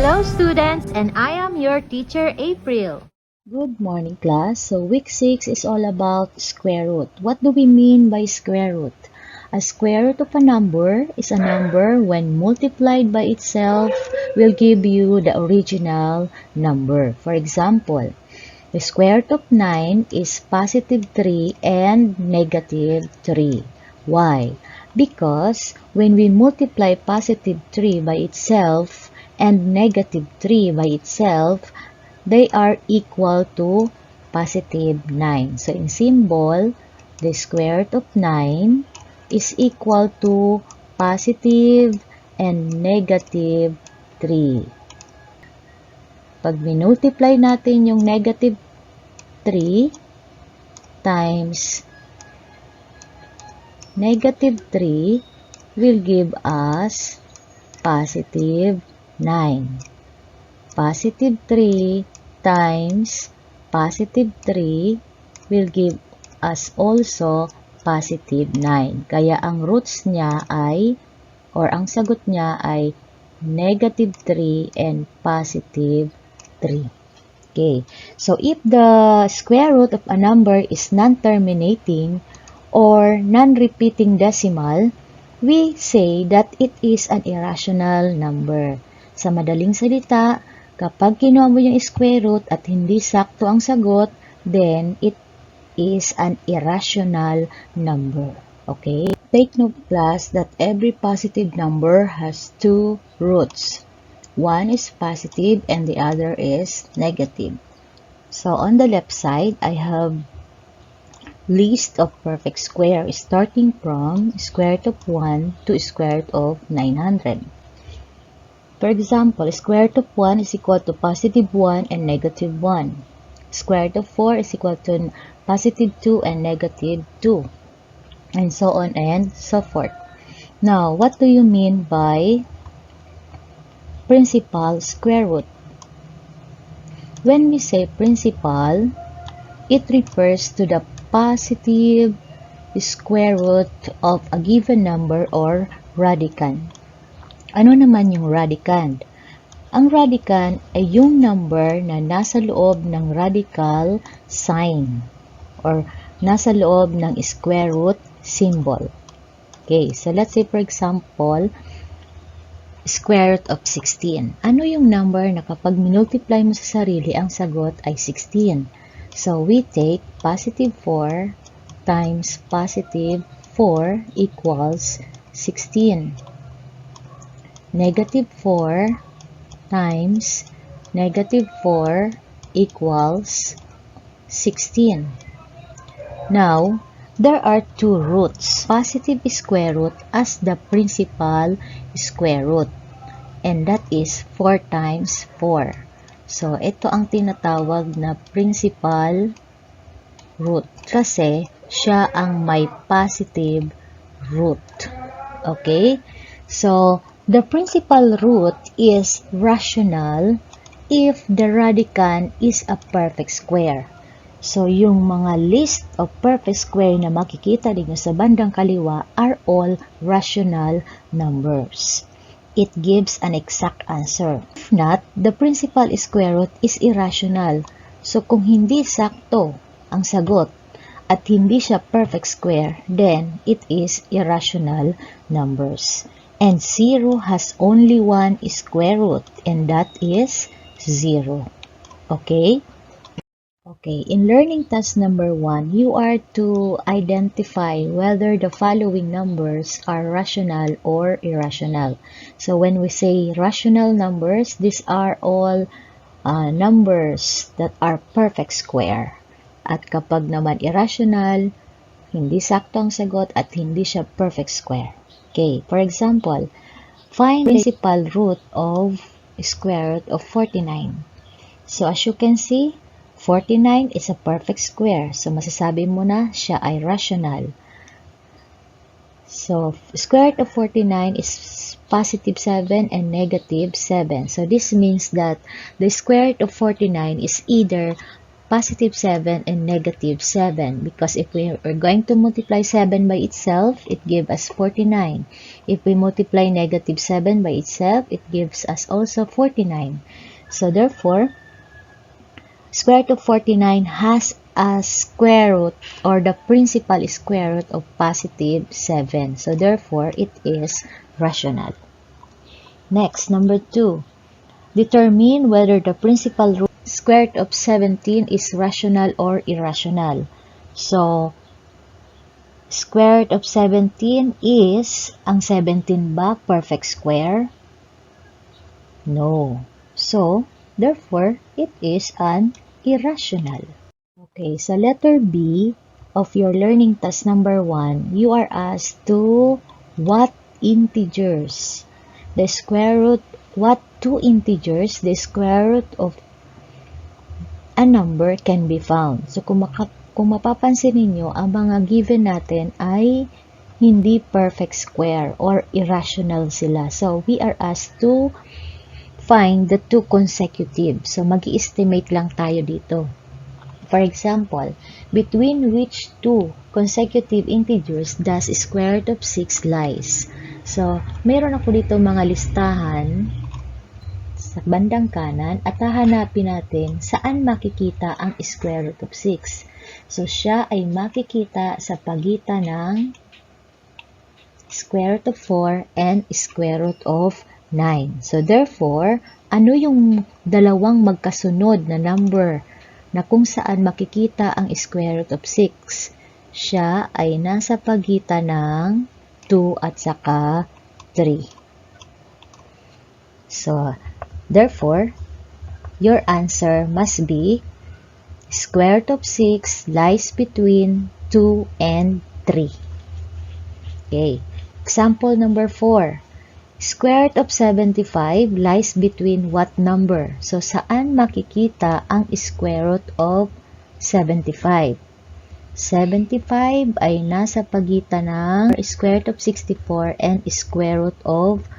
Hello students, and I am your teacher April. Good morning class. So week 6 is all about square root. What do we mean by square root? A square root of a number is a number when multiplied by itself will give you the original number. For example, the square root of 9 is positive 3 and negative 3. Why? Because when we multiply positive 3 by itself and negative 3 by itself, they are equal to positive 9. So in symbol, the square root of 9 is equal to positive and negative 3. Pag minultiply natin yung negative 3 times negative 3 will give us positive 9. Positive 3 times positive 3 will give us also positive 9. Kaya ang roots niya ay, or ang sagot niya ay negative 3 and positive 3. Okay, so if the square root of a number is non-terminating or non-repeating decimal, we say that it is an irrational number. Sa madaling salita, kapag kinuha mo yung square root at hindi sakto ang sagot, then it is an irrational number. Okay? Take note class that every positive number has two roots. One is positive and the other is negative. So on the left side, I have list of perfect square starting from square root of 1 to square root of 900. For example, square root of 1 is equal to positive 1 and negative 1. Square root of 4 is equal to positive 2 and negative 2. And so on and so forth. Now, what do you mean by principal square root? When we say principal, it refers to the positive square root of a given number or radicand. Ano naman yung radicand? Ang radicand ay yung number na nasa loob ng radical sign or nasa loob ng square root symbol. Okay, so let's say for example, square root of 16. Ano yung number na kapag minultiply mo sa sarili, ang sagot ay 16? So we take positive 4 times positive 4 equals 16. Negative 4 times negative 4 equals 16. Now, there are two roots. Positive square root as the principal square root. And that is 4 times 4. So, ito ang tinatawag na principal root. Kasi, siya ang may positive root. Okay? So, the principal root is rational if the radicand is a perfect square. So, yung mga list of perfect square na makikita ninyo sa bandang kaliwa are all rational numbers. It gives an exact answer. If not, the principal square root is irrational. So, kung hindi sakto ang sagot at hindi siya perfect square, then it is irrational numbers. And 0 has only one square root, and that is 0. Okay? Okay, in learning task number 1, you are to identify whether the following numbers are rational or irrational. So when we say rational numbers, these are all numbers that are perfect square. At kapag naman irrational, hindi sakto ang sagot at hindi siya perfect square. Okay, for example, find the principal root of square root of 49. So as you can see, 49 is a perfect square. So masasabi mo na siya ay rational. So square root of 49 is positive 7 and negative 7. So this means that the square root of 49 is either positive 7 and negative 7, because if we are going to multiply 7 by itself, it gives us 49. If we multiply negative 7 by itself, it gives us also 49. So therefore, square root of 49 has a square root, or the principal square root of positive 7. So therefore, it is rational. Next, number 2. Determine whether the principal root square root of 17 is rational or irrational. So, square root of 17 is, ang 17 ba perfect square? No. So, therefore, it is an irrational. Okay, so letter B of your learning task number 1, you are asked to what integers the square root, what two integers the square root of a number can be found. So, kung mapapansin ninyo, ang mga given natin ay hindi perfect square or irrational sila. So, we are asked to find the two consecutive. So, mag-i-estimate lang tayo dito. For example, between which two consecutive integers does square root of 6 lies? So, meron ako dito mga listahan sa bandang kanan at hahanapin natin saan makikita ang square root of 6. So, siya ay makikita sa pagitan ng square root of 4 and square root of 9. So, therefore, ano yung dalawang magkasunod na number na kung saan makikita ang square root of 6? Siya ay nasa pagitan ng 2 at saka 3. So, therefore, your answer must be square root of 6 lies between 2 and 3. Okay. Example number 4. Square root of 75 lies between what number? So, saan makikita ang square root of 75? 75 ay nasa pagitan ng square root of 64 and square root of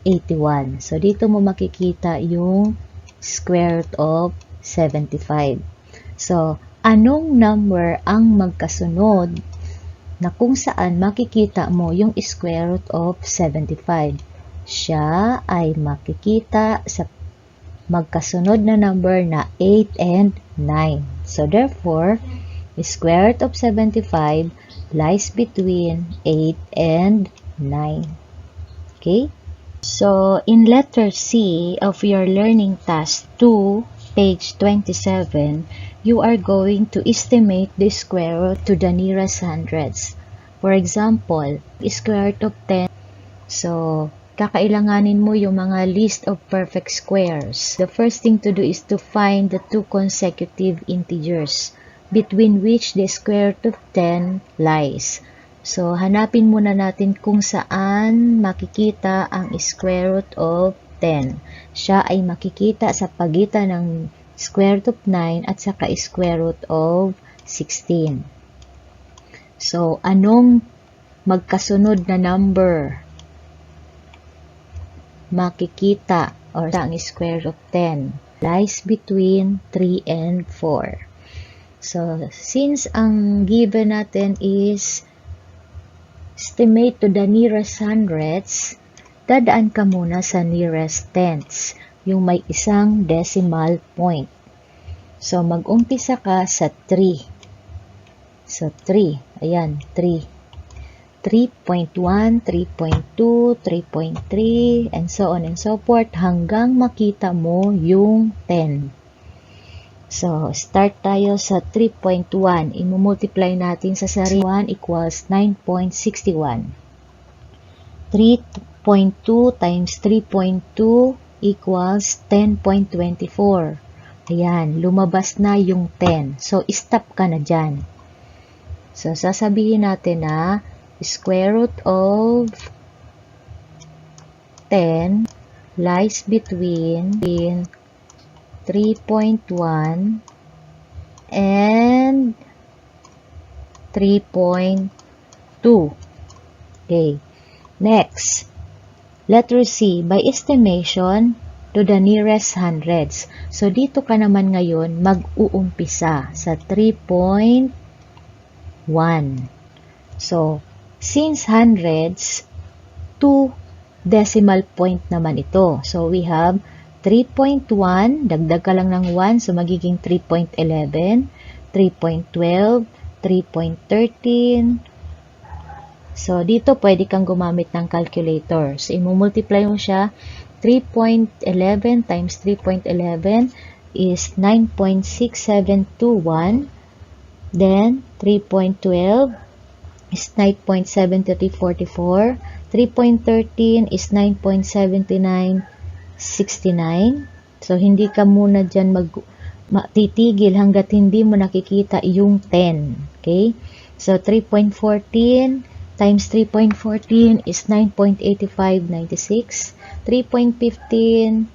81. So, dito mo makikita yung square root of 75. So, anong number ang magkasunod na kung saan makikita mo yung square root of 75? Siya ay makikita sa magkasunod na number na 8 and 9. So, therefore, square root of 75 lies between 8 and 9. Okay? So, in letter C of your learning task 2, page 27, you are going to estimate the square root to the nearest hundreds. For example, square root of 10. So, kakailanganin mo yung mga list of perfect squares. The first thing to do is to find the two consecutive integers between which the square root of 10 lies. So, hanapin muna natin kung saan makikita ang square root of 10. Siya ay makikita sa pagitan ng square root of 9 at saka square root of 16. So, anong magkasunod na number makikita or ang square root of 10? Lies between 3 and 4. So, since ang given natin is estimate to the nearest hundreds, dadaan ka muna sa nearest tenths, yung may isang decimal point. So, mag-umpisa ka sa 3. So, 3. Ayan, 3. 3.1, 3.2, 3.3, and so on and so forth, hanggang makita mo yung 10. So, start tayo sa 3.1. Imumultiply natin sa sarili. 1 equals 9.61. 3.2 times 3.2 equals 10.24. Ayan, lumabas na yung 10. So, stop ka na dyan. So, sasabihin natin na square root of 10 lies between 3.1 and 3.2. Okay. Next, letter C. By estimation, to the nearest hundreds. So, dito ka naman ngayon mag-uumpisa sa 3.1. So, since hundreds, 2 decimal point naman ito. So, we have 3.1, dagdag ka lang ng 1, so magiging 3.11, 3.12, 3.13. So, dito pwede kang gumamit ng calculator. So, imumultiply mo siya. 3.11 times 3.11 is 9.6721. Then, 3.12 is 9.7344. 3.13 is 9.7969. So, hindi ka muna dyan titigil hanggat hindi mo nakikita yung 10. Okay? So, 3.14 times 3.14 is 9.8596. 3.15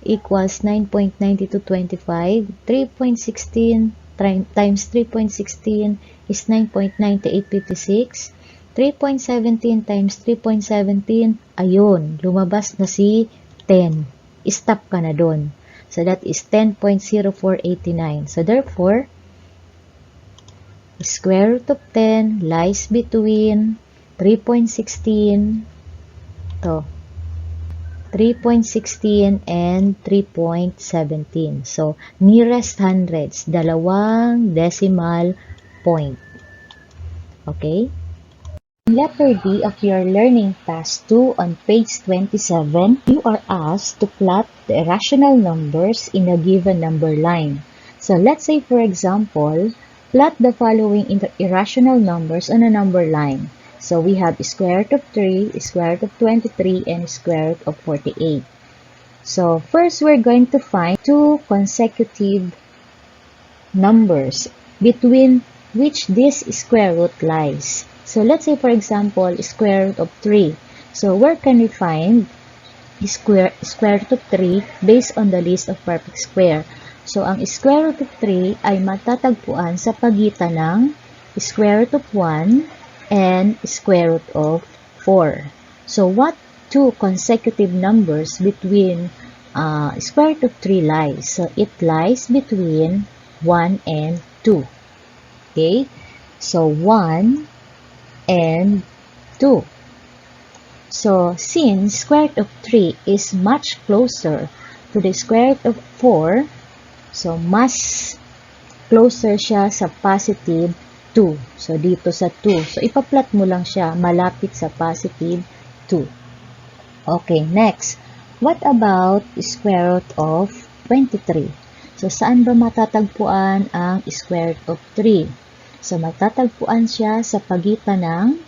equals 9.9225. 3.16 times 3.16 is 9.9856. 3.17 times 3.17, ayun, lumabas na si 10. Stop ka na dun. So, that is 10.0489. So, therefore, square root of 10 lies between 3.16 and 3.17. So, nearest hundreds, dalawang decimal point. Okay? Letter D of your learning task 2 on page 27, you are asked to plot the irrational numbers in a given number line. So, let's say for example, plot the following irrational numbers on a number line. So, we have square root of 3, square root of 23, and square root of 48. So, first we're going to find two consecutive numbers between which this square root lies. So, let's say for example, square root of 3. So, where can we find square root of 3 based on the list of perfect square? So, ang square root of 3 ay matatagpuan sa pagitan ng square root of 1 and square root of 4. So, what two consecutive numbers between square root of 3 lies? So, it lies between 1 and 2. Okay? So, 1 and 2. So, since square root of 3 is much closer to the square root of 4, so mas closer siya sa positive 2. So, dito sa 2. So, ipa-plot mo lang siya malapit sa positive 2. Okay, next. What about square root of 23? So, saan ba matatagpuan ang square root of 3? So, matatagpuan siya sa pagitan ng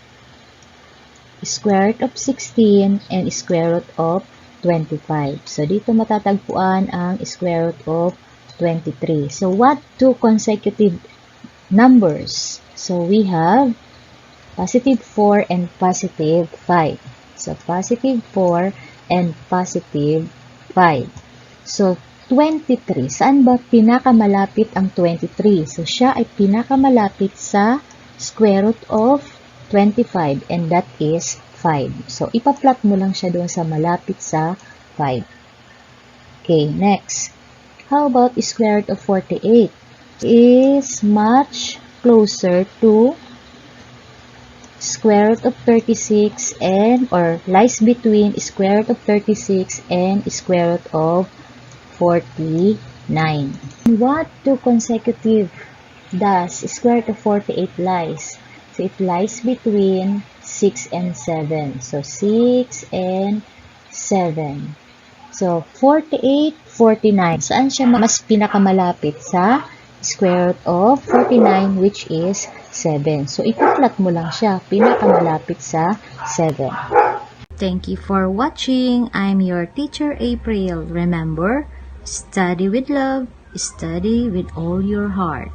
square root of 16 and square root of 25. So, dito matatagpuan ang square root of 23. So, what two consecutive numbers? So, we have positive 4 and positive 5. So, positive 4 and positive 5. So, 23. Saan ba pinakamalapit ang 23? So, siya ay pinakamalapit sa square root of 25 and that is 5. So, ipa-plot mo lang siya doon sa malapit sa 5. Okay, next. How about square root of 48? Is much closer to square root of 36 and or lies between square root of 36 and square root of 49. What two consecutive does square root of 48 lies? So, it lies between 6 and 7. So, 6 and 7. So, 48, 49. Saan siya mas pinakamalapit? Sa square root of 49 which is 7. So, ipa-plot mo lang siya. Pinakamalapit sa 7. Thank you for watching. I'm your teacher April. Remember, study with love, study with all your heart.